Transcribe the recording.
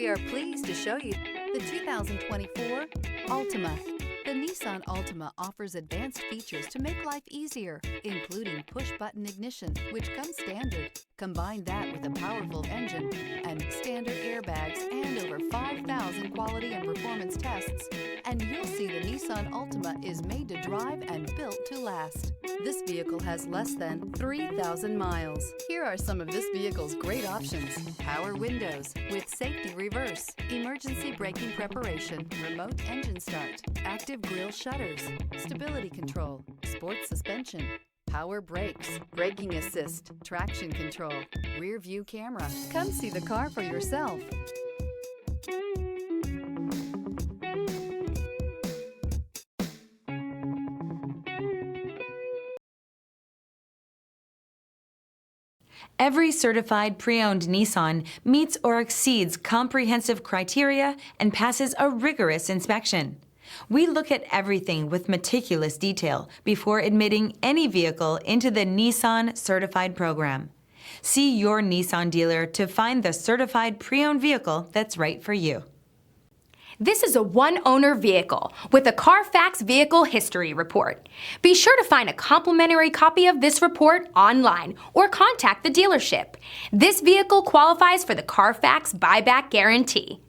We are pleased to show you the 2024 Altima. The Nissan Altima offers advanced features to make life easier, including push-button ignition, which comes standard. Combine that with a powerful engine and standard airbags and over 5,000 quality and performance tests, and you'll see the Nissan Altima is made to drive and built to last. This vehicle has less than 3,000 miles. Here are some of this vehicle's great options: power windows with safety reverse, emergency braking preparation, remote engine start, active grille shutters, stability control, sports suspension, power brakes, braking assist, traction control, rear view camera. Come see the car for yourself. Every certified pre-owned Nissan meets or exceeds comprehensive criteria and passes a rigorous inspection. We look at everything with meticulous detail before admitting any vehicle into the Nissan Certified program. See your Nissan dealer to find the certified pre-owned vehicle that's right for you. This is a one-owner vehicle with a Carfax Vehicle History Report. Be sure to find a complimentary copy of this report online or contact the dealership. This vehicle qualifies for the Carfax Buyback Guarantee.